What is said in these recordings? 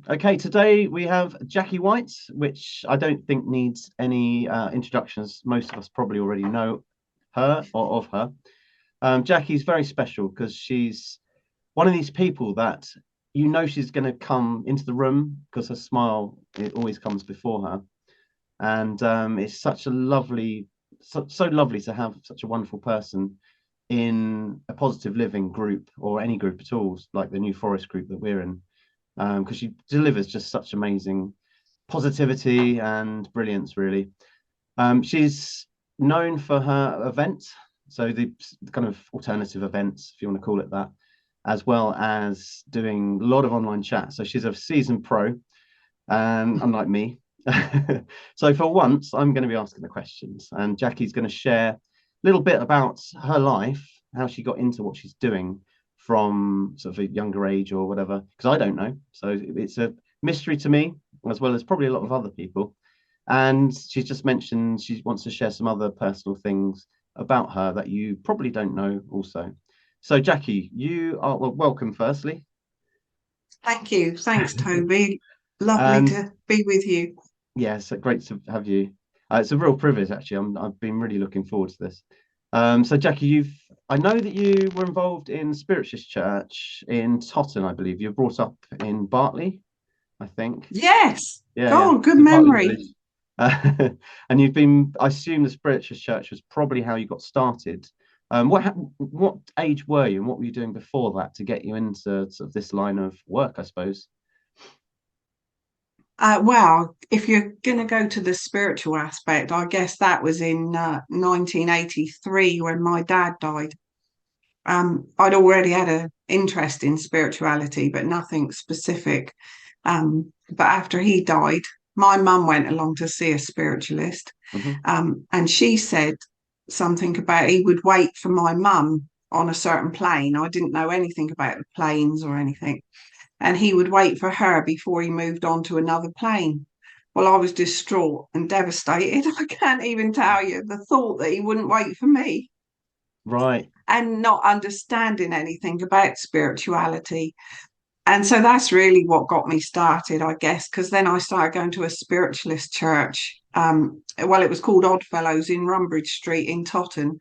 Okay, today we have Jackie White, which I don't think needs any introductions. Most of us probably already know her or of her. Jackie's very special because she's one of these people that she's going to come into the room because her smile it always comes before her, and it's such a lovely, so lovely to have such a wonderful person in a positive living group or any group at all, like the New Forest group that we're in, because she delivers just such amazing positivity and brilliance, really. She's known for her events, so the kind of alternative events, if you want to call it that, as well as doing a lot of online chat. So she's a seasoned pro, unlike me. So for once, I'm going to be asking the questions, and Jackie's going to share a little bit about her life, how she got into what she's doing from sort of a younger age or whatever, because I don't know. So it's a mystery to me, as well as probably a lot of other people. And she's just mentioned she wants to share some other personal things about her that you probably don't know also. So, Jackie, you are well, welcome, firstly. Thank you. Thanks, Toby. Lovely And to be with you. yes, great to have you. It's a real privilege, actually. I've been really looking forward to this. So, Jackie, I know that you were involved in Spiritualist Church in Totton, I believe. You were brought up in Bartley, I think. Yes. Yeah, Oh, good the Bartley memory. village. And you've been, I assume the Spiritualist Church was probably how you got started. What age were you and what were you doing before that to get you into sort of this line of work, I suppose? Well, if you're going to go to the spiritual aspect, I guess that was in 1983 when my dad died. I'd already had an interest in spirituality, but nothing specific. But after he died, my mum went along to see a spiritualist, Hmm. and she said something about he would wait for my mum on a certain plane. I didn't know anything about the planes or anything, and he would wait for her before he moved on to another plane. Well, I was distraught and devastated. I can't even tell you the thought that he wouldn't wait for me Right. and not understanding anything about spirituality. And so that's really what got me started, I guess, because then I started going to a spiritualist church. Well, it was called Oddfellows in Runbridge Street in Totton.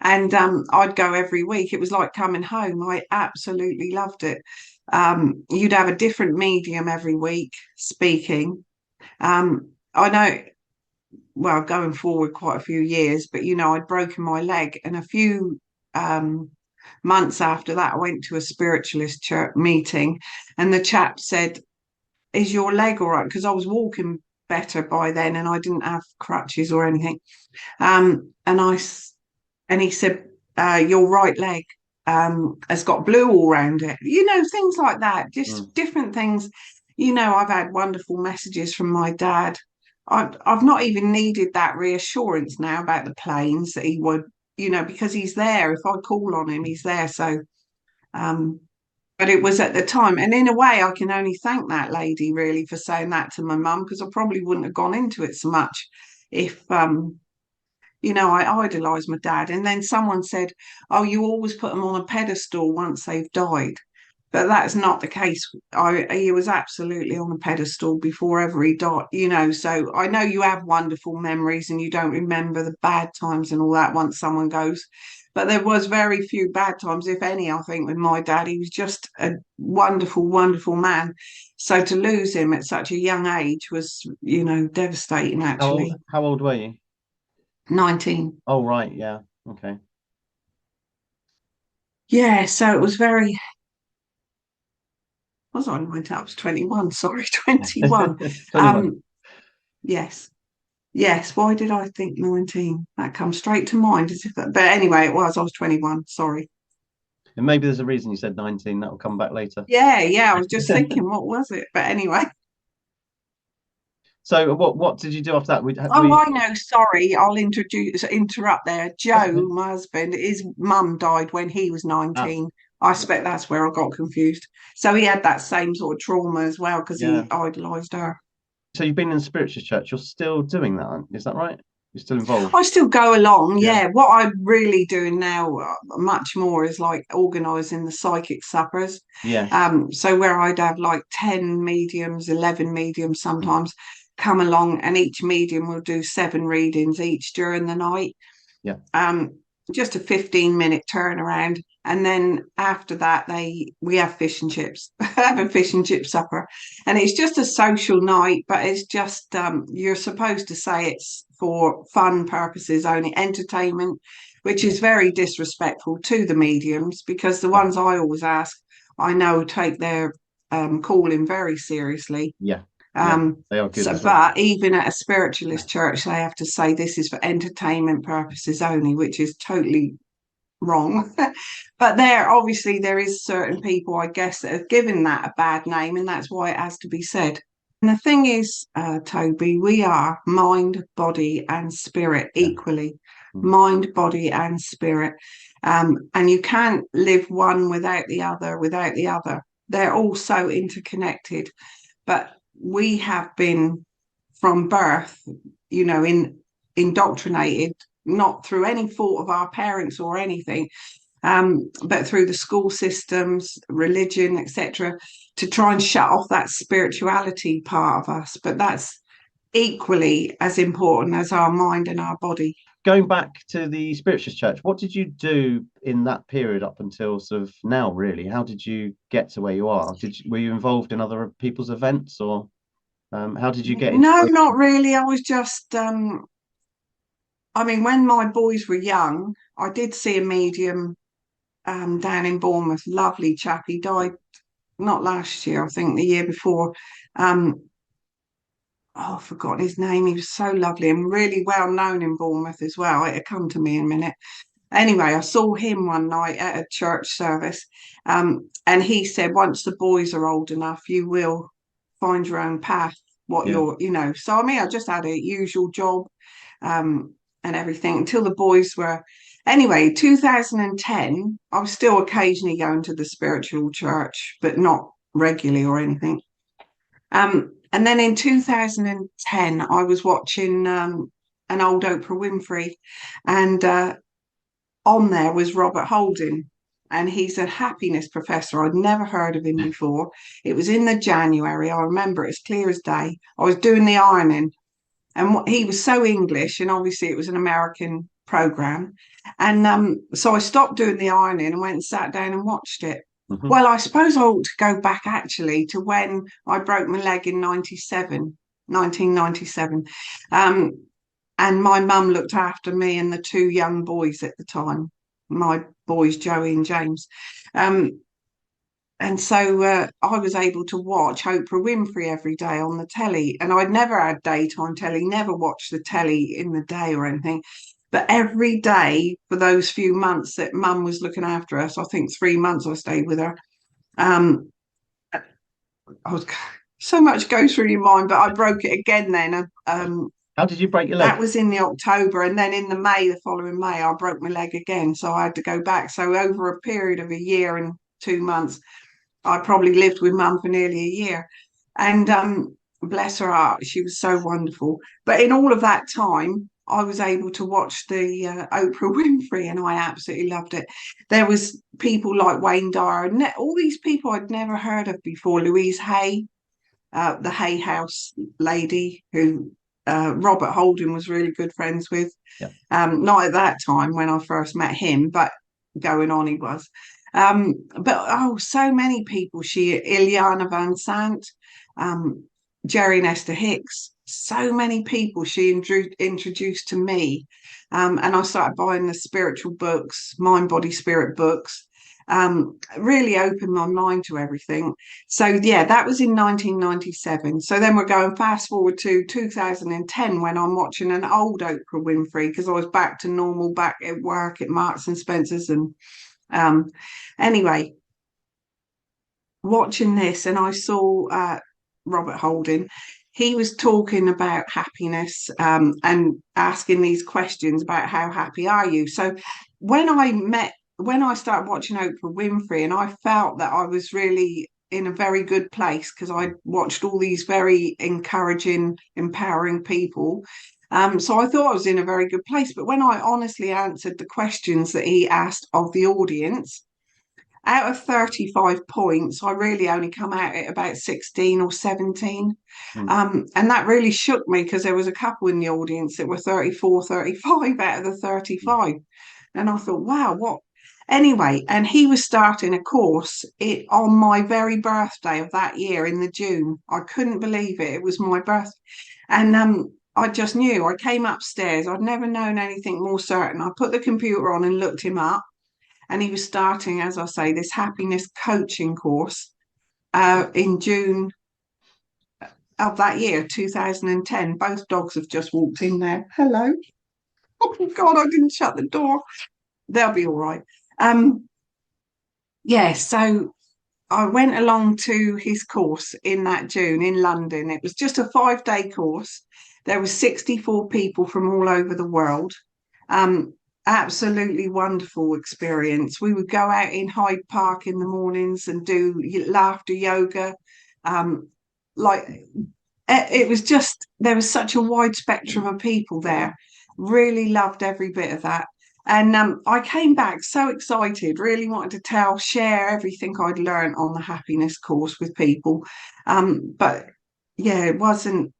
And I'd go every week. It was like coming home. I absolutely loved it. You'd have a different medium every week speaking. I know, well, going forward quite a few years, but I'd broken my leg, and a few um, months after that, I went to a spiritualist church meeting, and the chap said, "Is your leg all right?" Because I was walking better by then, and I didn't have crutches or anything. And and he said, "Your right leg has got blue all around it." Things like that, just Mm. different things. I've had wonderful messages from my dad. I've not even needed that reassurance now about the planes that he would, because he's there. If I call on him, he's there. So, um, but it was at the time, and in a way, I can only thank that lady really for saying that to my mum, because I probably wouldn't have gone into it so much if I idolized my dad. And then someone said, "Oh, you always put them on a pedestal once they've died." But that's not the case. He was absolutely on a pedestal before ever he died. So I know you have wonderful memories and you don't remember the bad times and all that once someone goes. But there was very few bad times, if any, I think, with my dad. He was just a wonderful, wonderful man. So to lose him at such a young age was, devastating, actually. How old were you? 19. Oh, right. Yeah. Okay. Yeah, so it was very, was I 19? I was 21, sorry, 21. 21. Um, yes, yes. Why did I think 19? That comes straight to mind as if but anyway, I was 21, sorry. And maybe there's a reason you said 19. That will come back later. Yeah, yeah, I was just thinking, what was it? But anyway. So what did you do after that? Oh, I know, sorry, I'll interrupt there. That's Joe, okay. my husband, his mum died when he was Ah, 19. I expect that's where I got confused. So he had that same sort of trauma as well because yeah. he idolized her. So you've been in the spiritual church. You're still doing that, is that right? You're still involved? I still go along, Yeah. yeah. What I'm really doing now, much more, is like organising the psychic suppers. Yes. So where I'd have like 10 mediums, 11 mediums Mm. sometimes come along, and each medium will do 7 readings each during the night. Yeah. Just a 15-minute turnaround. And then after that, we have fish and chips, have a fish and chip supper. And it's just a social night, but it's just, you're supposed to say it's for fun purposes only, entertainment, which Yeah. is very disrespectful to the mediums, because the Yeah. ones I always ask, I know take their calling very seriously. Yeah. Yeah. Um, They are good so, as well. but even at a spiritualist church, they have to say this is for entertainment purposes only, which is totally wrong. But there is certain people, I guess, that have given that a bad name, and that's why it has to be said. And the thing is, Toby, we are mind, body, and spirit Yeah. equally. Mm. Mind, body, and spirit. And you can't live one without the other, without the other. They're all so interconnected. But we have been from birth, indoctrinated, not through any fault of our parents or anything, but through the school systems, religion, etc., to try and shut off that spirituality part of us. But that's equally as important as our mind and our body. Going back to the spiritualist church, what did you do in that period up until sort of now, really? How did you get to where you are? Were you involved in other people's events, or how did you get No, not inspiration? really. I was just, I mean, when my boys were young, I did see a medium down in Bournemouth, lovely chap. He died not last year, I think the year before. Um, oh, I've forgotten his name. He was so lovely and really well known in Bournemouth as well. It'll come to me in a minute. Anyway, I saw him one night at a church service, and he said, once the boys are old enough, you will find your own path. What Yeah. you're. So I mean, I just had a usual job, and everything until the boys were. Anyway, 2010, I was still occasionally going to the spiritual church, but not regularly or anything. And then in 2010, I was watching an old Oprah Winfrey, and on there was Robert Holding, and he's a happiness professor. I'd never heard of him before. It was in the January. I remember it as clear as day. I was doing the ironing, and he was so English, and obviously it was an American program. And so I stopped doing the ironing and went and sat down and watched it. Hmm. Well, I suppose I ought to go back actually to when I broke my leg in 1997. Um, and my mum looked after me and the 2 young boys at the time, my boys, Joey and James. Um, and so I was able to watch Oprah Winfrey every day on the telly. And I'd never had daytime telly, never watched the telly in the day or anything. But every day for those few months that mum was looking after us, I think 3 months I stayed with her. Um, I was so much goes through your mind, but I broke it again then. How did you break your That leg? was in the October, and then in the following May, I broke my leg again, so I had to go back. So over a period of a year and 2 months, I probably lived with mum for nearly a year. And bless her heart, she was so wonderful. But in all of that time, I was able to watch the Oprah Winfrey, and I absolutely loved it. There was people like Wayne Dyer, and all these people I'd never heard of before. Louise Hay, the Hay House lady, who Robert Holden was really good friends with. Yeah. Not at that time when I first met him, but going on he was. But oh, so many people. Ileana Van Sant, um, Jerry and Esther Hicks. So many people she introduced to me, and I started buying the spiritual books, mind, body, spirit books. Really opened my mind to everything. So yeah, that was in 1997. So then we're going fast forward to 2010 when I'm watching an old Oprah Winfrey because I was back to normal, back at work at Marks and Spencers, and um, anyway, watching this, and I saw Robert Holding. He was talking about happiness and asking these questions about how happy are you. So when I started watching Oprah Winfrey, and I felt that I was really in a very good place because I watched all these very encouraging, empowering people. So I thought I was in a very good place. But when I honestly answered the questions that he asked of the audience, out of 35 points, I really only come out at about 16 or 17. Mm. And that really shook me because there was a couple in the audience that were 34, 35 out of the Mm. 35. And I thought, wow, what? Anyway, and he was starting a course on my very birthday of that year in the June. I couldn't believe it. It was my birthday. And I just knew. I came upstairs. I'd never known anything more certain. I put the computer on and looked him up. And he was starting, as I say, this happiness coaching course in June of that year, 2010. Both dogs have just walked in there. Hello. Oh, God, I didn't shut the door. They'll be all right. Um, yeah, so I went along to his course in that June in London. It was just a 5-day course. There were 64 people from all over the world. Um, Absolutely wonderful experience. We would go out in Hyde Park in the mornings and do laughter yoga. Um, like it was just, there was such a wide spectrum of people there. Really loved every bit of that. And I came back so excited, really wanted to share everything I'd learned on the happiness course with people. But yeah, it wasn't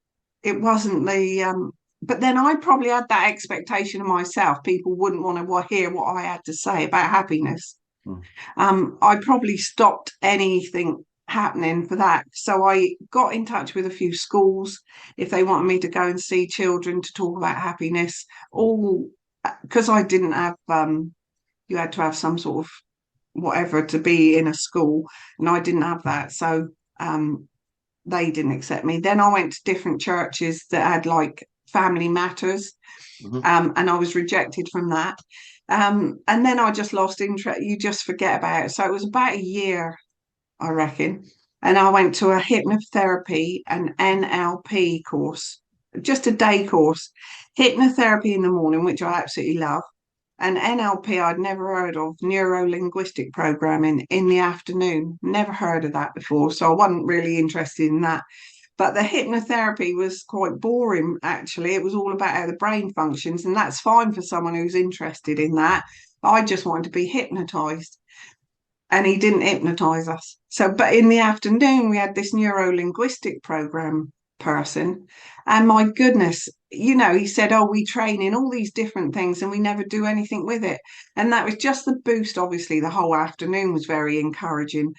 but then I probably had that expectation of myself. People wouldn't want to hear what I had to say about happiness. Mm. I probably stopped anything happening for that. So I got in touch with a few schools if they wanted me to go and see children to talk about happiness, all because I didn't have, you had to have some sort of whatever to be in a school, and I didn't have that. So they didn't accept me. Then I went to different churches that had like family matters, Mhm. and I was rejected from that. And then I just lost interest. You just forget about it. So it was about a year, I reckon. And I went to a hypnotherapy and NLP course, just a day course, hypnotherapy in the morning, which I absolutely love. And NLP, I'd never heard of, neuro linguistic programming in the afternoon. Never heard of that before. So I wasn't really interested in that. But the hypnotherapy was quite boring, actually. It was all about how the brain functions, and that's fine for someone who's interested in that. I just wanted to be hypnotized, and he didn't hypnotize us. So, but in the afternoon, we had this neuro linguistic program person, and my goodness, he said, "Oh, we train in all these different things, and we never do anything with it." And that was just the boost. Obviously, the whole afternoon was very encouraging.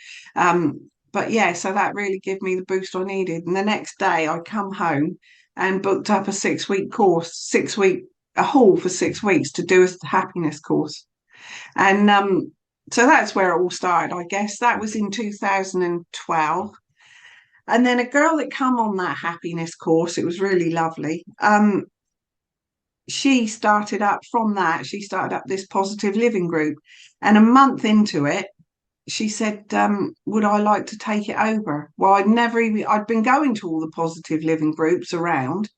But yeah, so that really gave me the boost I needed. And the next day, I come home and booked up a 6-week course, a hall for 6 weeks to do a happiness course. And so that's where it all started, I guess. That was in 2012. And then a girl that come on that happiness course, it was really lovely. She started up from that. She started up this positive living group. And a month into it, she said, would I like to take it over? Well, I'd been going to all the positive living groups around,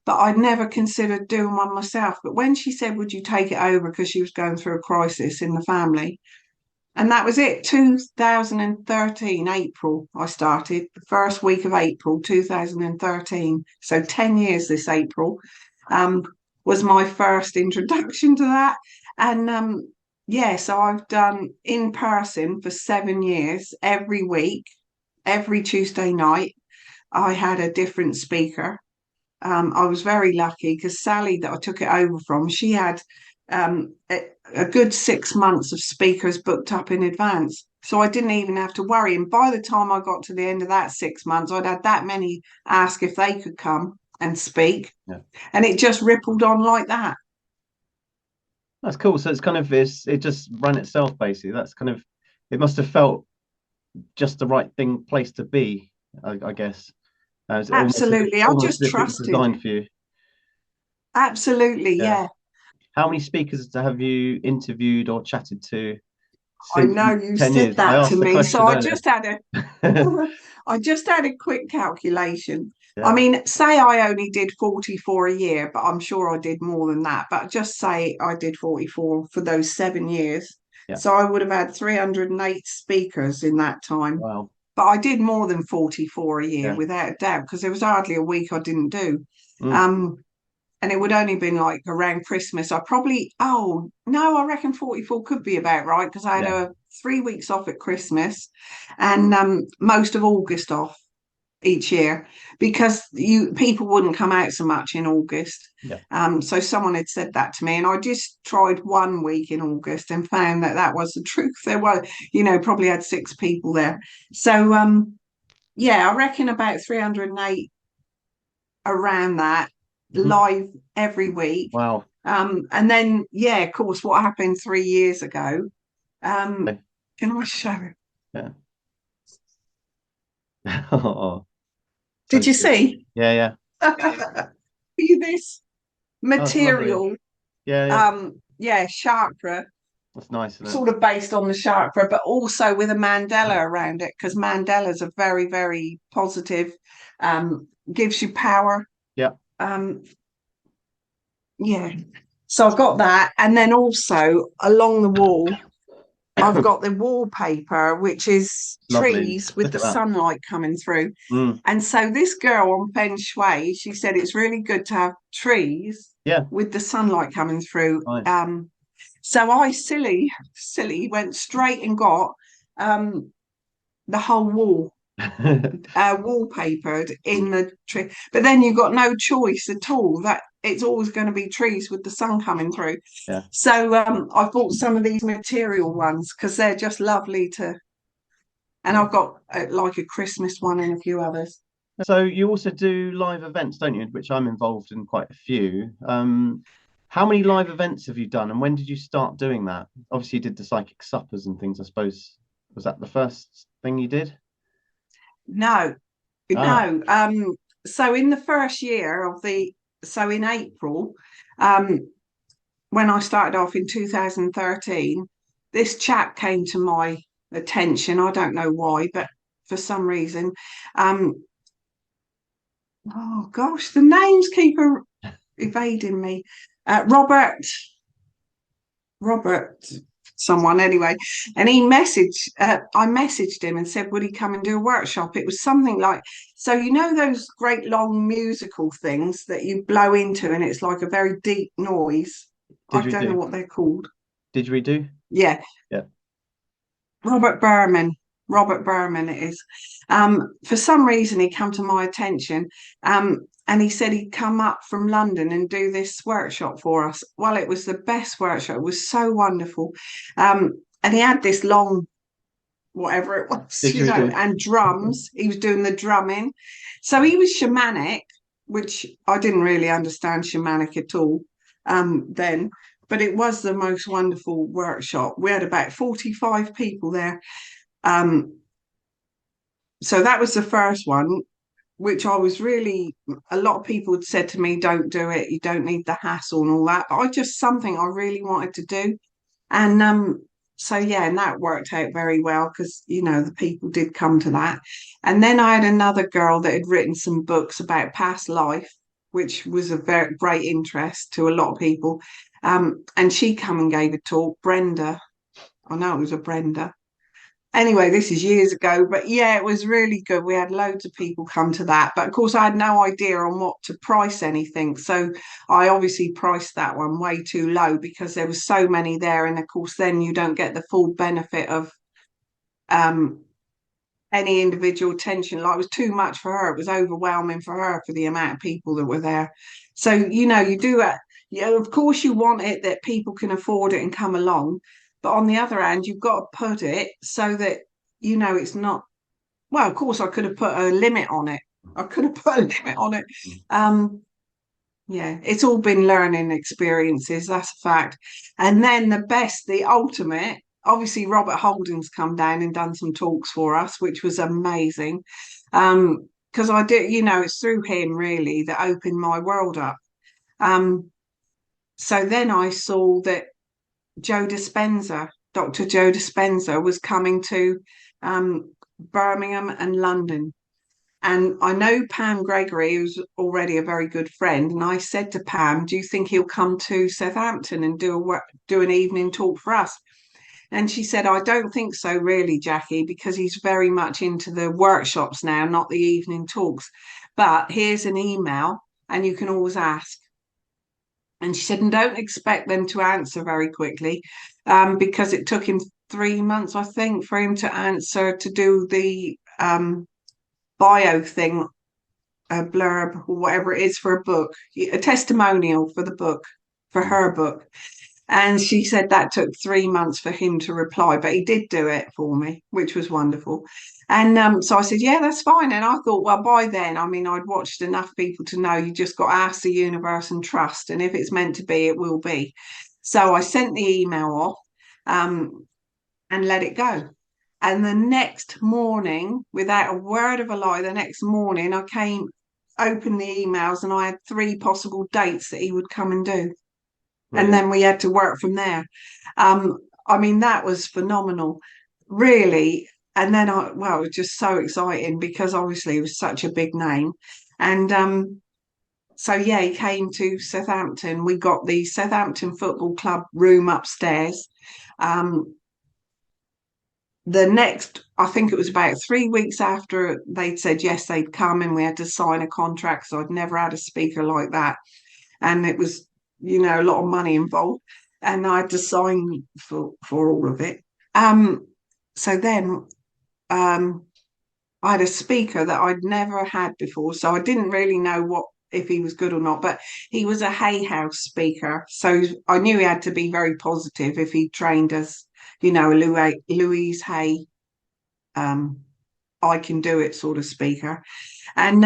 but I'd never considered doing one myself. But when she said, would you take it over? Because she was going through a crisis in the family. And that was it, 2013, April, I started, the first week of April 2013. So 10 years this April was my first introduction to that. And yeah, so I've done in person for 7 years, every week, every Tuesday night. I had a different speaker. I was very lucky because Sally, that I took it over from, she had a good 6 months of speakers booked up in advance. So I didn't even have to worry. And by the time I got to the end of that 6 months, I'd had that many ask if they could come and speak. Yeah. And it just rippled on like that. That's cool. So it just ran itself basically. That's kind of, it must have felt just the right place to be, I guess. It's Absolutely. I almost just as if it was trusted. designed for you. Absolutely. Yeah. Yeah. How many speakers have you interviewed or chatted to I since know you 10 said years? I that to asked the me. So question I earlier. just had a I just had a quick calculation. I Yeah. mean, say I only did 44 a year, but I'm sure I did more than that. But just say I did 44 for those 7 years. Yeah. So I would have had 308 speakers in that time. Wow. But I did more than 44 a year Yeah. without a doubt, because there was hardly a week I didn't do. Mm. Um, and it would only been like around Christmas. I probably, oh no, I reckon 44 could be about right because I had Yeah. 3 weeks off at Christmas and most of August off each year because people wouldn't come out so much in August. Yeah. So someone had said that to me, and I just tried 1 week in August and found that that was the truth. There were, probably had 6 people there. So yeah, I reckon about 308 around that Mhm. live every week. Wow. And then yeah, of course, what happened 3 years ago? Okay. Can I show it? Yeah. Oh, so Did you cute. see? Yeah, yeah. This Oh, it's lovely. material, Yeah, yeah. yeah, chakra, That's nice, isn't it? sort of based on the chakra, but also with a mandala around it, because mandalas are very, very positive, gives you power. Yeah. Um, yeah. So I've got that. And then also along the wall, I've got the wallpaper, which is Lovely. trees with Look the at that. sunlight coming through. Mm, And so this girl on Feng Shui, she said it's really good to have trees yeah, with the sunlight coming through. nice. So I silly went straight and got the whole wall wallpapered in the tree. But then you've got no choice at all. That it's always going to be trees with the sun coming through. Yeah. So I bought some of these material ones because they're just lovely to. And Yeah. I've got like a Christmas one and a few others. So you also do live events, don't you? Which I'm involved in quite a few. How many live events have you done, and when did you start doing that? Obviously, you did the psychic suppers and things. I suppose was that the first thing you did? No, Ah, no. So in the first year of so in April, um, when I started off in 2013, this chap came to my attention. I don't know why, but for some reason, um, oh gosh, the names keep evading me. Robert, someone anyway, and he messaged. I messaged him and said, "Would he come and do a workshop?" It was something like, so those great long musical things that you blow into, and it's like a very deep noise. I don't know didgeridoo. what they're called. Didgeridoo. Yeah, Yeah. Robert Berman. Robert Berman it is. For some reason he came to my attention. And he said he'd come up from London and do this workshop for us. Well, it was the best workshop. It was so wonderful. And he had this long, whatever it was, Didgeridoo. and drums. He was doing the drumming. So he was shamanic, which I didn't really understand shamanic at all then. But it was the most wonderful workshop. We had about 45 people there. Um, so that was the first one, which I was really, a lot of people had said to me, don't do it, you don't need the hassle and all that. But I just something I really wanted to do. And so yeah, and that worked out very well because the people did come to that. And then I had another girl that had written some books about past life, which was a very great interest to a lot of people. And she come and gave a talk, Brenda. I know it was a Brenda. Anyway, this is years ago, but yeah, it was really good. We had loads of people come to that, but of course, I had no idea on what to price anything. So I obviously priced that one way too low because there was so many there, and of course, then you don't get the full benefit of um, any individual attention. Like it was too much for her; it was overwhelming for her for the amount of people that were there. So you do it. Yeah, of course, you want it that people can afford it and come along. But on the other hand, you've got to put it so that it's not. Well, of course, I could have put a limit on it. I could have put a limit on it. Um, yeah, it's all been learning experiences. That's a fact. And then the ultimate. Obviously, Robert Holden's come down and done some talks for us, which was amazing. Because I did, it's through him really that opened my world up. Um, so then I saw that Dr. Joe Dispenza was coming to Birmingham and London. And I know Pam Gregory, who's already a very good friend. And I said to Pam, do you think he'll come to Southampton and do an evening talk for us? And she said, I don't think so, really, Jackie, because he's very much into the workshops now, not the evening talks. But here's an email, and you can always ask. And she said, and don't expect them to answer very quickly, because it took him 3 months, I think, for him to answer to do the bio thing, a blurb or whatever it is for a book, a testimonial for the book, for her book. And she said that took 3 months for him to reply, but he did do it for me, which was wonderful. And so I said, yeah, that's fine. And I thought, well, by then, I mean, I'd watched enough people to know you just got to ask the universe and trust. And if it's meant to be, it will be. So I sent the email off, and let it go. And the next morning, without a word of a lie, the next morning I opened the emails, and I had 3 possible dates that he would come and do. And then we had to work from there. I mean, that was phenomenal, really. And then it was just so exciting because obviously it was such a big name. And so, yeah, he came to Southampton. We got the Southampton Football Club room upstairs. I think it was about 3 weeks after they'd said yes, they'd come, and we had to sign a contract. So I'd never had a speaker like that. And it was, a lot of money involved, and I had to sign for all of it. So then I had a speaker that I'd never had before, so I didn't really know if he was good or not, but he was a Hay House speaker, so I knew he had to be very positive if he trained as, a Louise Hay, I can do it sort of speaker. And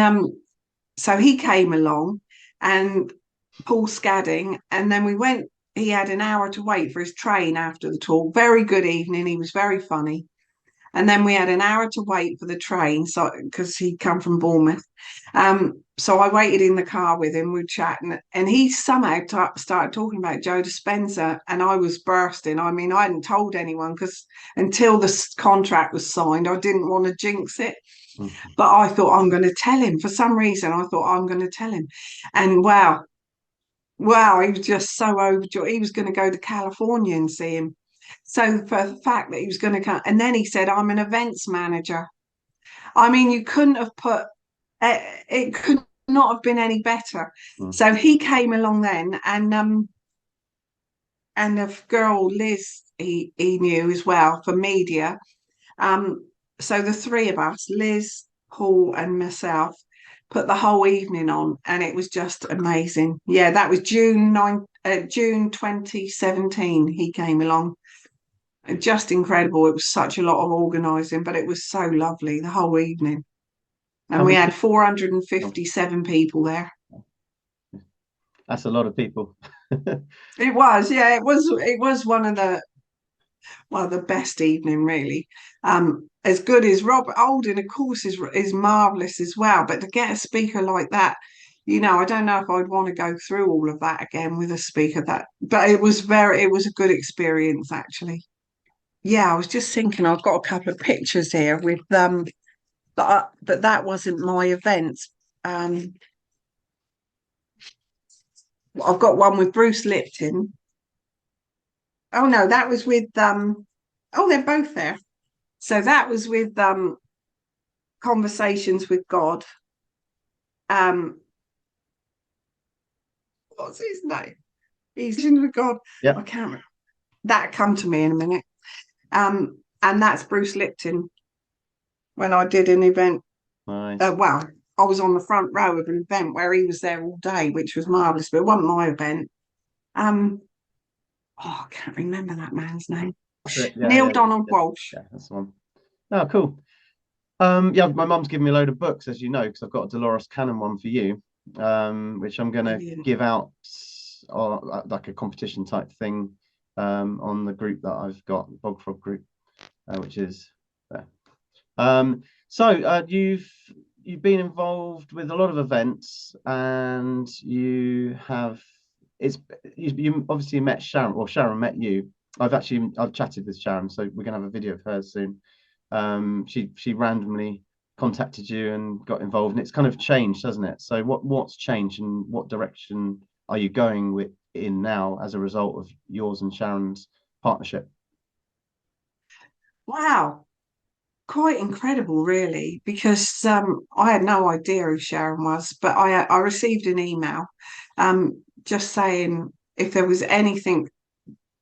so he came along, and Paul Scadding, and then he had an hour to wait for his train after the talk. Very good evening. He was very funny. And then we had an hour to wait for the train, so because he'd come from Bournemouth. So I waited in the car with him. We were chatting, and he somehow started talking about Joe Dispenza, and I was bursting. I mean, I hadn't told anyone because until the contract was signed, I didn't want to jinx it. But I thought, I'm going to tell him. For some reason, I thought, I'm going to tell him. And wow, he was just so overjoyed. He was going to go to California and see him. So for the fact that he was going to come, and then he said, I'm an events manager. I mean, you couldn't have it could not have been any better. So he came along then, and a girl, Liz, he knew as well for media. So the three of us, Liz, Paul, and myself, put the whole evening on, and it was just amazing. Yeah, that was June 2017. He came along. Just incredible. It was such a lot of organising, but it was so lovely the whole evening. And we had 457 people there. That's a lot of people. It was, yeah. It was one of the best evening, really. As good as Robert Olding, of course, is marvellous as well. But to get a speaker like that, I don't know if I'd want to go through all of that again with a speaker but it was a good experience, actually. Yeah, I was just thinking, I've got a couple of pictures here with but that wasn't my event. I've got one with Bruce Lipton. Oh no, that was with oh, they're both there. So that was with Conversations with God. What's his name? He's with God. Yeah, I can't remember. That'll come to me in a minute. And that's Bruce Lipton. When I did an event, nice. I was on the front row of an event where he was there all day, which was marvellous, but it wasn't my event. I can't remember that man's name. Neil Donald Walsh. Yeah, that's the one. Oh, cool. Yeah, my mum's given me a load of books, as you know, because I've got a Dolores Cannon one for you, which I'm going to give out, like a competition type thing, on the group that I've got, the Bogfrog group, which is there. So you've been involved with a lot of events, and you obviously met Sharon, or Sharon met you. I've chatted with Sharon, so we're gonna have a video of hers soon. She randomly contacted you and got involved, and it's kind of changed, hasn't it? So what's changed, and what direction are you going in now as a result of yours and Sharon's partnership? Wow. Quite incredible, really, because I had no idea who Sharon was, but I received an email just saying if there was anything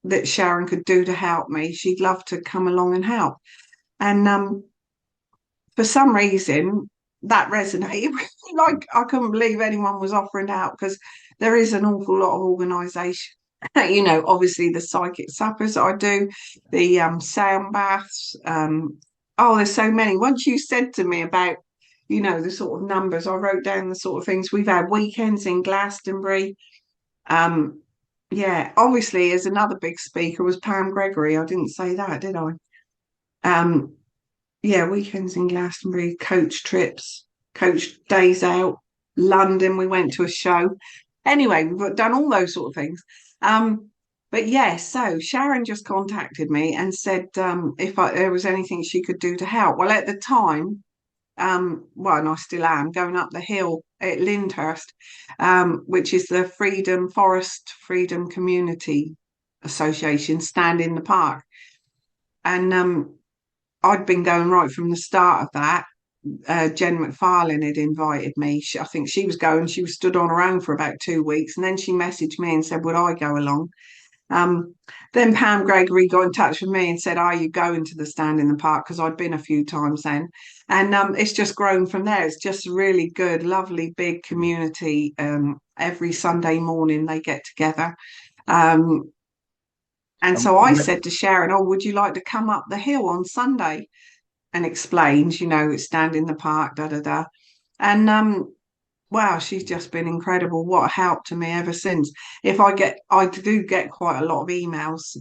that Sharon could do to help me, she'd love to come along and help. And for some reason, that resonated. Like, I couldn't believe anyone was offering to help, because there is an awful lot of organisation. Obviously the psychic suppers that I do, the sound baths. Oh, there's so many. Once you said to me about, the sort of numbers, I wrote down the sort of things. We've had weekends in Glastonbury. Yeah, obviously, as another big speaker was Pam Gregory. I didn't say that, did I? Um, yeah, weekends in Glastonbury, coach trips, coach days out, London. We went to a show. Anyway, we've done all those sort of things. But yeah, so Sharon just contacted me and said if there was anything she could do to help. Well, at the time, well, and I still am going up the hill at Lyndhurst, which is the Freedom Community Association, stand in the park. And I'd been going right from the start of that. Jen McFarlane had invited me. I think she was going. She was stood on her own for about 2 weeks, and then she messaged me and said, "Would I go along?" Um, then Pam Gregory got in touch with me and said, "Are you going to the stand in the park?" Because I'd been a few times then, and it's just grown from there. It's just a really good, lovely, big community. Every Sunday morning they get together. And so I said to Sharon, "Oh, would you like to come up the hill on Sunday?" And explained, stand in the park, da da da. And wow, she's just been incredible. What a help to me ever since. I do get quite a lot of emails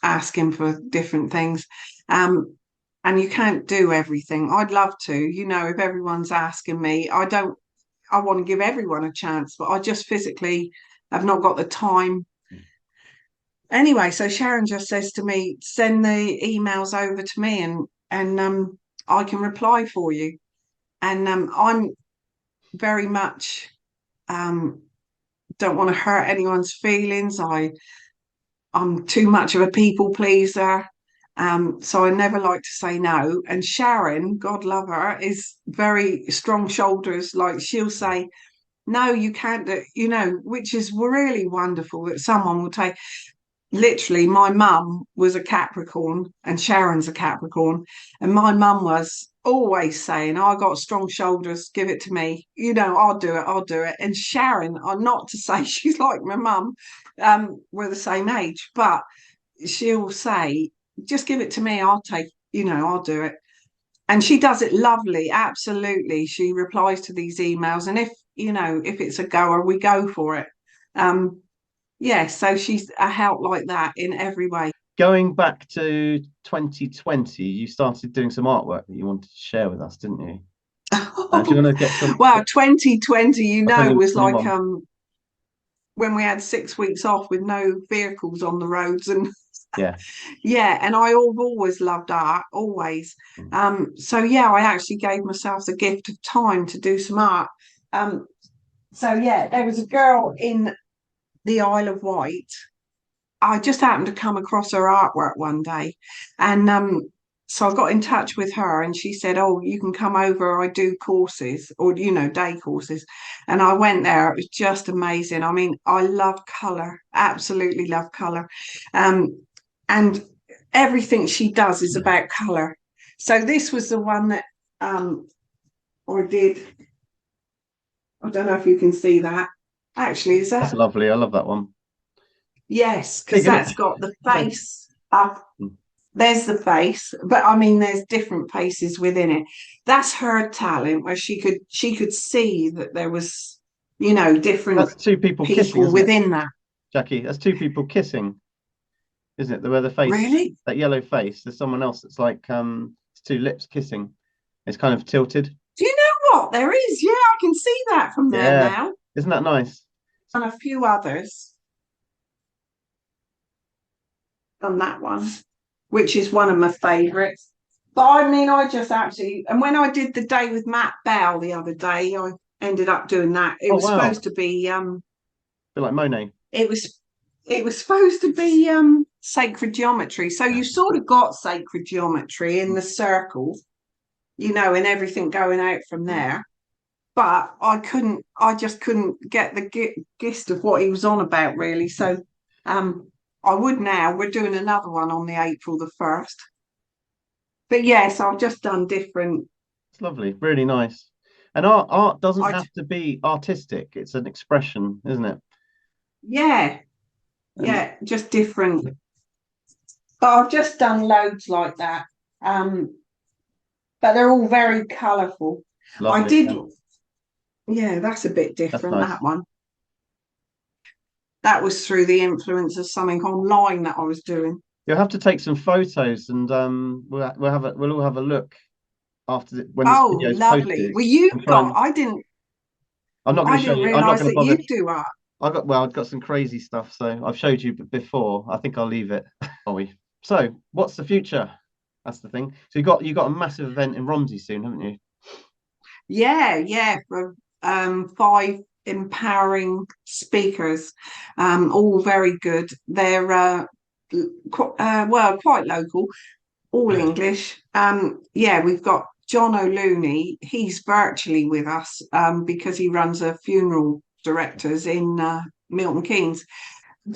asking for different things. And you can't do everything. I'd love to, if everyone's asking me, I want to give everyone a chance, but I just physically have not got the time. Anyway, so Sharon just says to me, send the emails over to me, and I can reply for you. And I'm very much don't want to hurt anyone's feelings. I'm too much of a people pleaser. So I never like to say no. And Sharon, God love her, is very strong shoulders. Like, she'll say, "No, you can't do," which is really wonderful that someone will take. Literally, my mum was a Capricorn and Sharon's a Capricorn, and my mum was always saying, "I got strong shoulders, give it to me, I'll do it." And Sharon, not to say she's like my mum, we're the same age, but she'll say, "Just give it to me, I'll take, I'll do it." And she does it lovely, absolutely. She replies to these emails, and if it's a goer, we go for it. Yeah, so she's a help like that in every way. Going back to 2020, you started doing some artwork that you wanted to share with us, didn't you? Do you want to get some? Wow, 2020, was like 21. When we had 6 weeks off with no vehicles on the roads, and Yeah. yeah, and I've always loved art, always. So yeah, I actually gave myself the gift of time to do some art. So yeah, there was a girl in the Isle of Wight. I just happened to come across her artwork one day, and so I got in touch with her, and she said, "Oh, you can come over. I do courses, or day courses." And I went there. It was just amazing. I mean, I love color, absolutely love color, and everything she does is about color. So this was the one that I did. I don't know if you can see that. Actually, is That's that? lovely. I love that one. Yes, because that's got the face up. There's the face, but I mean, there's different faces within it. That's her talent, where she could see that there was, different That's two people kissing, isn't within it, that. Jackie? That's two people kissing, isn't it? Where the face, Really? that yellow face, there's someone else that's like it's two lips kissing. It's kind of tilted. Do you know what? There is. Yeah, I can see that from there Yeah. now. Isn't that nice? And a few others on that one, which is one of my favourites. But I mean, I just absolutely, and when I did the day with Matt Bell the other day, I ended up doing that. It was wow. supposed to be A bit like Monet. it was supposed to be sacred geometry. So you sort of got sacred geometry in the circle, and everything going out from there. but I just couldn't get the gist of what he was on about really. So um I would now. We're doing another one on the April the 1st. But yes, I've just done different. It's lovely, really nice. And art doesn't I have to be artistic. It's an expression, isn't it? Yeah, And yeah, just different. But I've just done loads like that. Um, but they're all very colourful. I lovely. did, Yeah, yeah, that's a bit that's different, nice. that one. That was through the influence of something online that I was doing. You'll have to take some photos, and we'll all have a look after when this Oh, video is lovely. posted, Well, you've and try got, and. I'm not going I to show didn't you. I'm not realise going to that bother. you do art. I've got some crazy stuff. So I've showed you before. I think I'll leave it. Are we? So what's the future? That's the thing. So you got a massive event in Romsey soon, haven't you? Yeah, yeah, for five empowering speakers, all very good. They're well, quite local, all English. Yeah, we've got John O'Looney. He's virtually with us because he runs a funeral directors in Milton Keynes.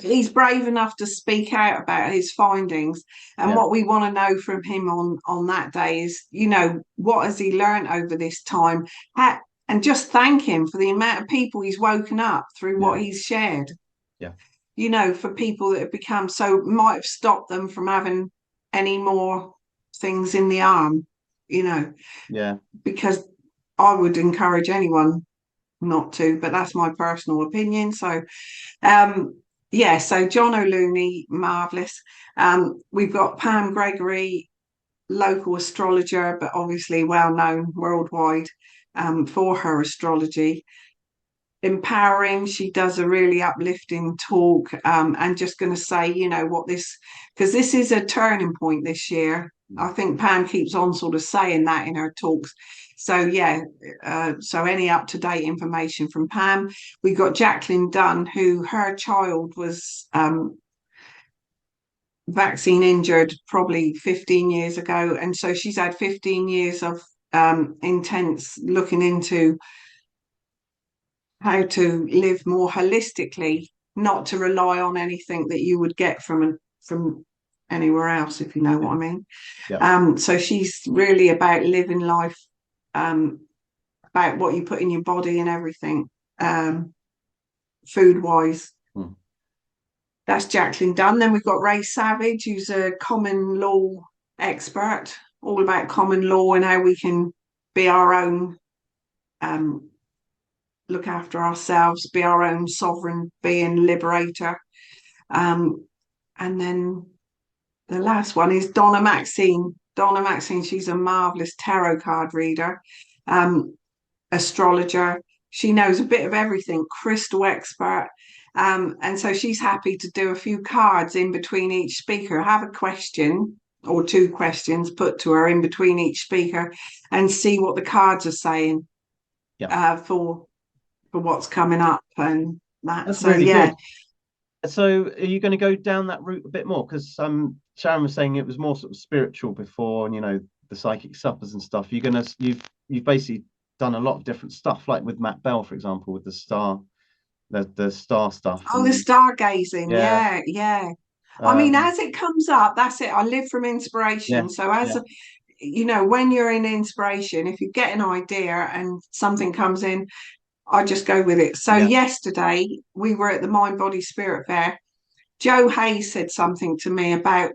He's brave enough to speak out about his findings, and Yeah, what we want to know from him on that day is, what has he learned over this time. How, and just thank him for the amount of people he's woken up through yeah, what he's shared, yeah, for people that have become so, might have stopped them from having any more things in the arm, you know yeah. because I would encourage anyone not to, but that's my personal opinion. So um, yeah, so John O'Looney, marvellous. We've got Pam Gregory, local astrologer, but obviously well known worldwide for her astrology. Empowering. She does a really uplifting talk, and just going to say, what this, because this is a turning point this year. I think Pam keeps on sort of saying that in her talks. So yeah, so any up to date information from Pam. We got Jacqueline Dunn, who her child was vaccine injured probably 15 years ago, and so she's had 15 years of intense looking into how to live more holistically, not to rely on anything that you would get from anywhere else, if you know Yeah, what I mean. yeah. So she's really about living life, um, about what you put in your body and everything, food wise. Hmm. That's Jacqueline Dunn. Then we've got Ray Savage, who's a common law expert, all about common law and how we can be our own, um, look after ourselves, be our own sovereign being, liberator. Um, and then the last one is Donna Maxine. Donna Maxine, she's a marvelous tarot card reader, astrologer. She knows a bit of everything, crystal expert. And so she's happy to do a few cards in between each speaker, have a question or two questions put to her in between each speaker, and see what the cards are saying Yeah. for what's coming up and that. That's So really yeah, good. So are you going to go down that route a bit more? Because Sharon was saying it was more sort of spiritual before, and the psychic suppers and stuff. You've basically done a lot of different stuff, like with Matt Bell, for example, with the star stuff, oh, the and stargazing, yeah, yeah, yeah. I mean, um, as it comes up, that's it. I live from yeah, inspiration. So yeah, when you're in inspiration, if you get an idea and something comes in, I just go with it. So yeah, yesterday we were at the Mind Body Spirit Fair. Joe Hayes said something to me about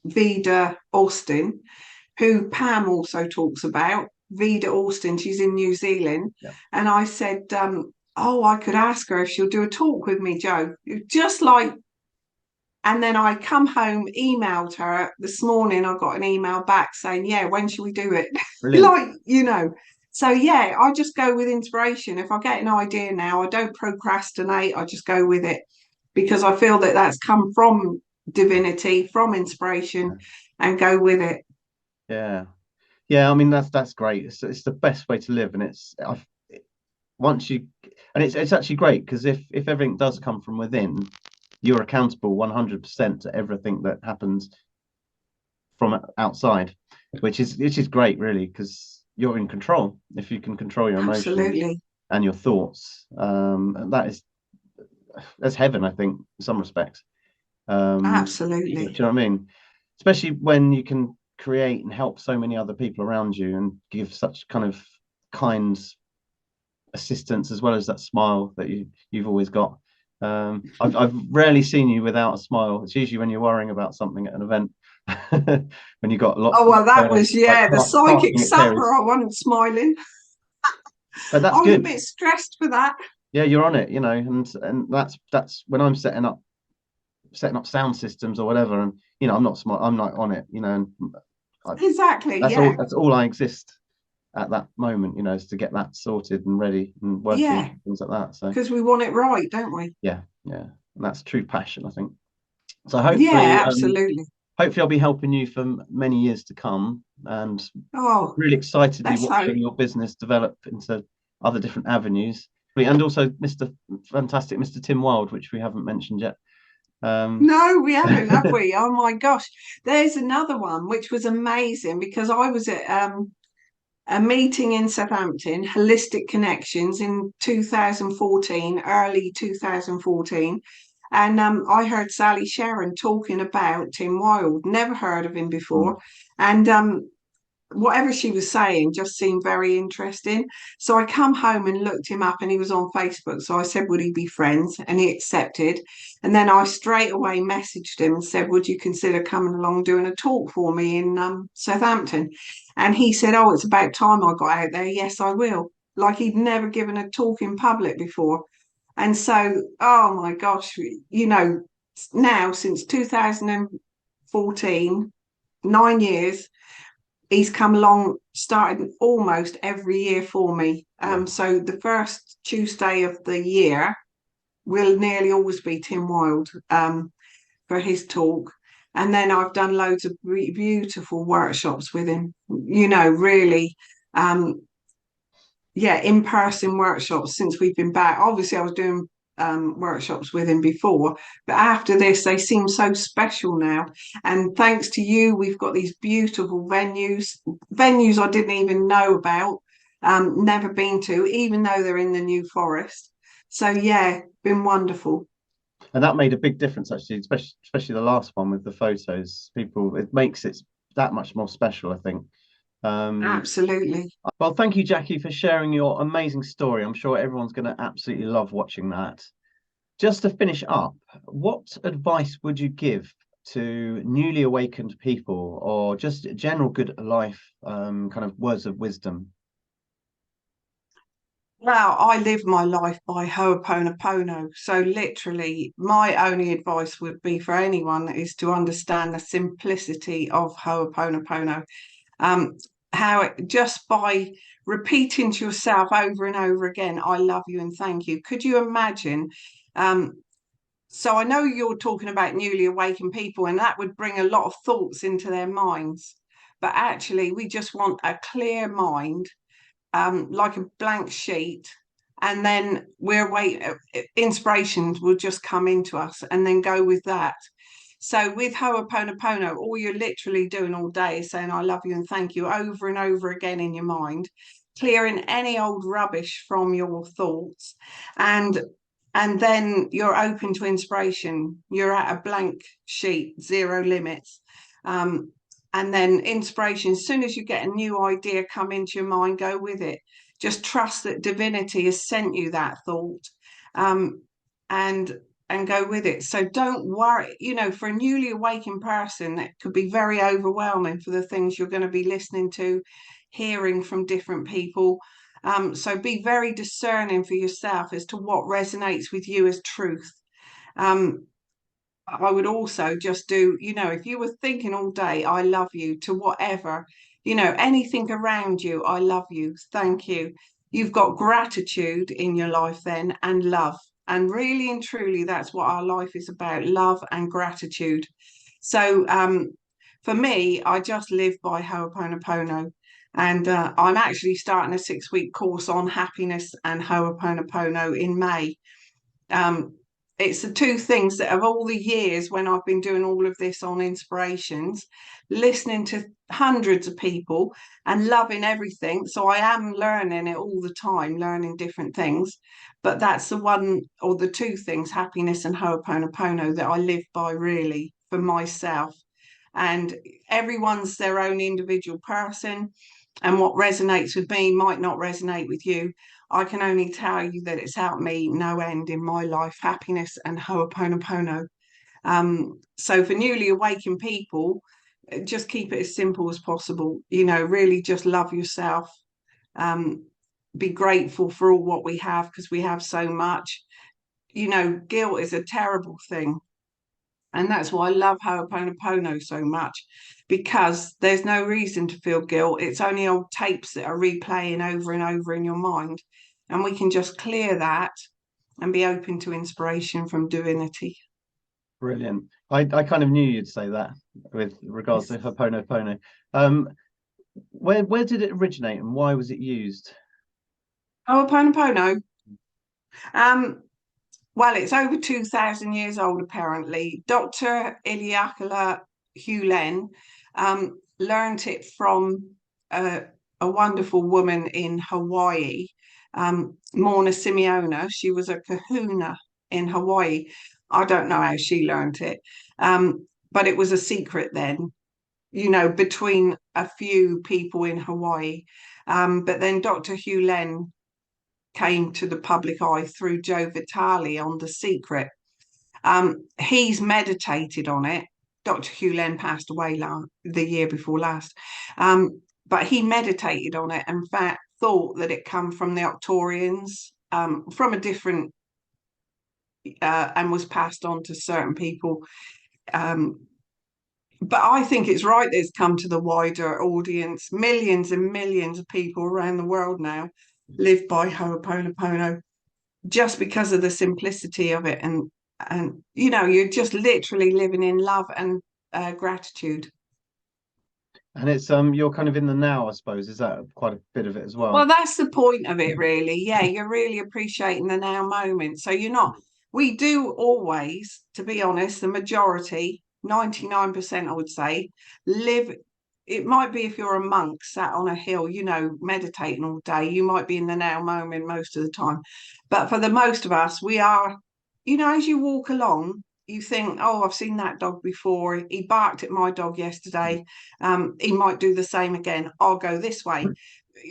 Vida Austin, who Pam also talks about. Vida Austin, she's in New Zealand. yeah. And I said, oh, I could ask her if she'll do a talk with me, Joe. Just like, and then I come home, emailed her this morning. I got an email back saying, yeah, when should we do it? Brilliant. like. So yeah, I just go with inspiration. If I get an idea now, I don't procrastinate. I just go with it because I feel that that's come from divinity, from inspiration, and go with it. Yeah, yeah. I mean, that's great. It's the best way to live, and once you, and it's actually great because if everything does come from within, you're accountable 100% to everything that happens from outside, which is great, really, because you're in control. If you can control your emotions Absolutely. and your thoughts, and that's heaven, I think, in some respects. Do you Absolutely. know what I mean? Especially when you can create and help so many other people around you and give such kind of kind assistance as well as that smile that you've always got. I've rarely seen you without a smile. It's usually when you're worrying about something at an event, when you got lots Oh, of well, that was, like yeah, the psychic casting supper. experience. I wasn't smiling. But that's I was a good. bit stressed for that. Yeah, you're on it, and that's when I'm setting up sound systems or whatever, and I'm not smart. I'm not on it, and I, Exactly. that's all. Yeah. That's all I exist at that moment, is to get that sorted and ready and working Yeah. things like that. So Because we want it right, don't we? yeah, yeah, and that's true passion, I think. So Yeah, absolutely. hopefully I'll be helping you for many years to come, and Oh, really excited to be let's hope. watching your business develop into other different avenues. And also Mr. Tim Wild, which we haven't mentioned yet. No, we haven't, have we? Oh my gosh. There's another one which was amazing because I was at a meeting in Southampton, Holistic Connections in 2014, early 2014. And I heard Sally Sharon talking about Tim Wilde, never heard of him before. And whatever she was saying just seemed very interesting. So I come home and looked him up and he was on Facebook. So I said, would he be friends? And he accepted. And then I straight away messaged him and said, would you consider coming along doing a talk for me in Southampton? And he said, oh, it's about time I got out there. Yes, I will. Like he'd never given a talk in public before. And so, oh my gosh, now since 2014, 9 years, he's come along, started almost every year for me. Yeah. So the first Tuesday of the year will nearly always be Tim Wilde for his talk. And then I've done loads of beautiful workshops with him, really, um, yeah, in-person workshops since we've been back. Obviously, I was doing workshops with him before, but after this, they seem so special now. And thanks to you, we've got these beautiful venues I didn't even know about, never been to, even though they're in the New Forest. So yeah, been wonderful. And that made a big difference actually, especially the last one with the photos. It makes it that much more special, I think. Absolutely. Well, thank you, Jackie, for sharing your amazing story. I'm sure everyone's going to absolutely love watching that. Just to finish up, what advice would you give to newly awakened people, or just general good life kind of words of wisdom? Well, I live my life by Ho'oponopono. So literally, my only advice would be for anyone is to understand the simplicity of Ho'oponopono. Um, how it, just by repeating to yourself over and over again, I love you and thank you. Could you imagine? Um, so I know you're talking about newly awakened people, and that would bring a lot of thoughts into their minds. But actually, we just want a clear mind, like a blank sheet, and then inspirations will just come into us and then go with that. So with Ho'oponopono, all you're literally doing all day is saying I love you and thank you over and over again in your mind, clearing any old rubbish from your thoughts, and then you're open to inspiration. You're at a blank sheet, zero limits. um, and then inspiration, as soon as you get a new idea come into your mind, go with it. Just trust that divinity has sent you that thought, um, and go with it. So don't worry, for a newly awakened person, it could be very overwhelming for the things you're going to be listening to, hearing from different people. So be very discerning for yourself as to what resonates with you as truth. Um, I would also just do, if you were thinking all day, I love you, to whatever, anything around you, I love you, thank you. You've got gratitude in your life then, and love. And really and truly, that's what our life is about, love and gratitude. So for me, I just live by Ho'oponopono. And I'm actually starting a 6-week course on happiness and Ho'oponopono in May. Um, It's the two things that of all the years when I've been doing all of this on inspirations, listening to hundreds of people and loving everything. So I am learning it all the time, learning different things. But that's the one or the two things, happiness and Ho'oponopono, that I live by really for myself. And everyone's their own individual person. And what resonates with me might not resonate with you. I can only tell you that it's helped me no end in my life, happiness and Ho'oponopono. So for newly awakened people, just keep it as simple as possible. You know, really just love yourself. Um, be grateful for all what we have because we have so much. You know, guilt is a terrible thing. And that's why I love Ho'oponopono so much, because there's no reason to feel guilt. It's only old tapes that are replaying over and over in your mind. And we can just clear that and be open to inspiration from divinity. Brilliant. I kind of knew you'd say that with regards to Ho'oponopono. Where did it originate and why was it used? Ho'oponopono. Um, well, it's over 2,000 years old, apparently. Dr. Iliakala Hulen learned it from a wonderful woman in Hawaii, Morna Simeona. She was a kahuna in Hawaii. I don't know how she learned it, but it was a secret then, you know, between a few people in Hawaii. But then Dr. Hulen came to the public eye through Joe Vitale on The Secret. He's meditated on it. Dr. Hulen passed away the year before last, but he meditated on it and thought that it come from the Octorians, from a different, and was passed on to certain people. But I think it's right that it's come to the wider audience. Millions and millions of people around the world now live by Ho'oponopono just because of the simplicity of it. And you know, you're just literally living in love and gratitude. And it's you're kind of in the now, I suppose. Is that quite a bit of it as Well, well? that's the point of it, really. Yeah, you're really appreciating the now moment. So you're not, we do always, to be honest, the majority, 99%, I would say, live. It might be if you're a monk sat on a hill, you know, meditating all day, you might be in the now moment most of the time. But for the most of us, we are, you know, as you walk along, you think, oh, I've seen that dog before. He barked at my dog yesterday. He might do the same again. I'll go this way.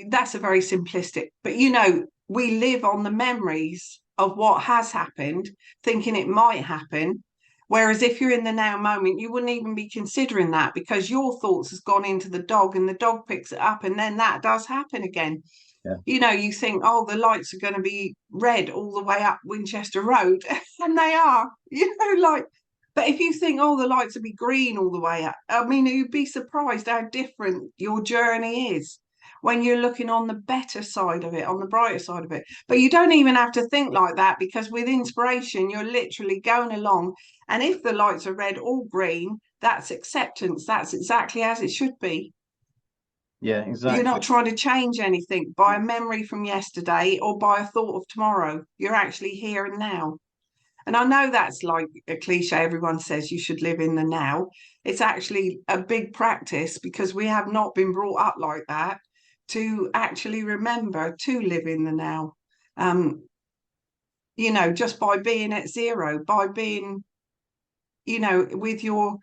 That's a very simplistic, but you know, we live on the memories of what has happened, thinking it might happen. Whereas if you're in the now moment, you wouldn't even be considering that because your thoughts has gone into the dog and the dog picks it up and then that does happen again. Yeah. You know, you think, oh, the lights are going to be red all the way up Winchester Road, and they are, you know, like, but if you think, oh, the lights will be green all the way up, I mean, you'd be surprised how different your journey is when you're looking on the better side of it, on the brighter side of it. But you don't even have to think like that because with inspiration, you're literally going along. And if the lights are red or green, that's acceptance. That's exactly as it should be. Yeah, You're exactly. not trying to change anything by a memory from yesterday or by a thought of tomorrow. You're actually here and now. And I know that's like a cliche. Everyone says you should live in the now. It's actually a big practice because we have not been brought up like that to actually remember to live in the now. Um, you know, just by being at zero, by being, you know, with your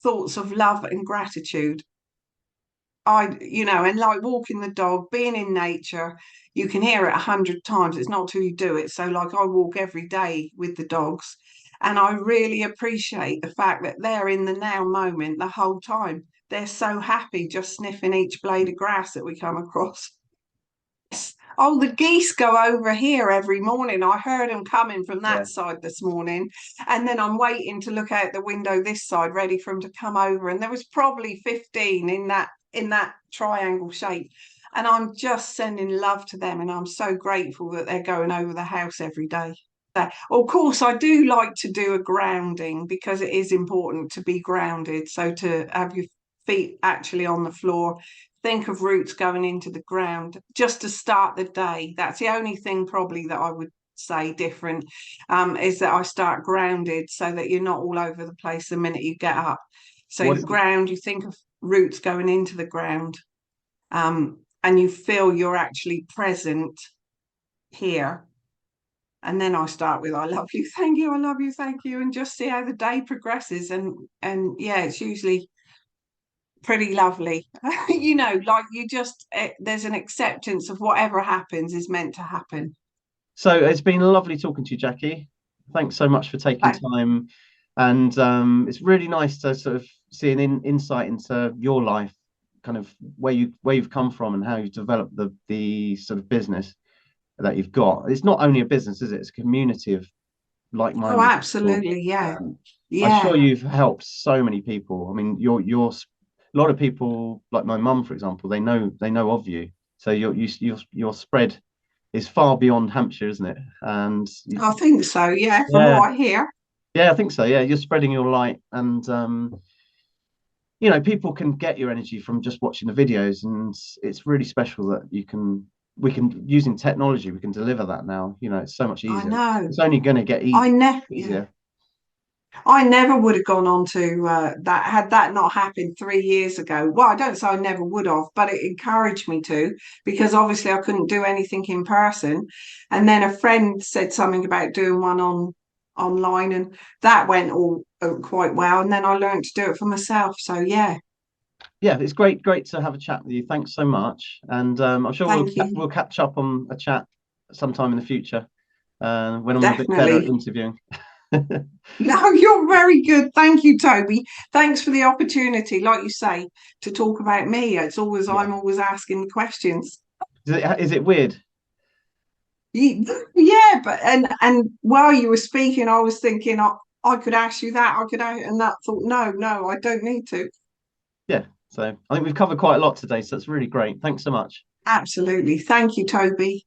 thoughts of love and gratitude. You know, and like walking the dog, being in nature, you can hear it 100 times. It's not till you do it. So, like, I walk every day with the dogs, and I really appreciate the fact that they're in the now moment the whole time. They're so happy just sniffing each blade of grass that we come across. Oh, the geese go over here every morning. I heard them coming from Yeah. that side this morning. And then I'm waiting to look out the window this side, ready for them to come over. And there was probably 15 in that triangle shape. And I'm just sending love to them. And I'm so grateful that they're going over the house every day. Of course, I do like to do a grounding because it is important to be grounded. So to have your feet actually on the floor, think of roots going into the ground just to start the day. That's the only thing probably that I would say different, is that I start grounded so that you're not all over the place the minute you get up. So What you is it? ground, you think of roots going into the ground, and you feel you're actually present here. And then I start with, I love you, thank you, I love you, thank you, and just see how the day progresses. And yeah, it's usually pretty lovely. You know, like you just, there's an acceptance of whatever happens is meant to happen. So it's been lovely talking to you, Jackie. Thanks so much for taking Like, time, and it's really nice to sort of see an insight into your life, kind of where you've come from and how you've developed the sort of business that you've got. It's not only a business, is it? It's a community of oh, like-minded people. absolutely, yeah, I'm sure yeah. you've helped so many people. I mean, you're a lot of people, like my mum, for example, they know of you. So your spread is far beyond Hampshire, isn't it? And I think so, yeah, from yeah, what I hear. yeah, I think so. Yeah, you're spreading your light, and people can get your energy from just watching the videos, and it's really special that we can using technology we can deliver that now. It's so much I easier. know. It's only going to get Yeah. easier. I never would have gone on to that had that not happened 3 years ago. Well, I don't say I never would have, but it encouraged me to, because obviously I couldn't do anything in person. And then a friend said something about doing one online, and that went all quite well. And then I learned to do it for myself. So yeah, Yeah, it's great to have a chat with you. Thanks so much, and I'm sure thank you. we'll catch up on a chat sometime in the future when I'm a bit better at Definitely. interviewing. No, you're very good. Thank you, Toby. Thanks for the opportunity, like you say, to talk about me. It's always Yeah, I'm always asking questions. is it weird? Yeah, but and while you were speaking, I was thinking I could ask you that, I could ask, and that thought, no, I don't need to. Yeah, so I think we've covered quite a lot today, so that's really great. Thanks so much. Absolutely. Thank you, Toby.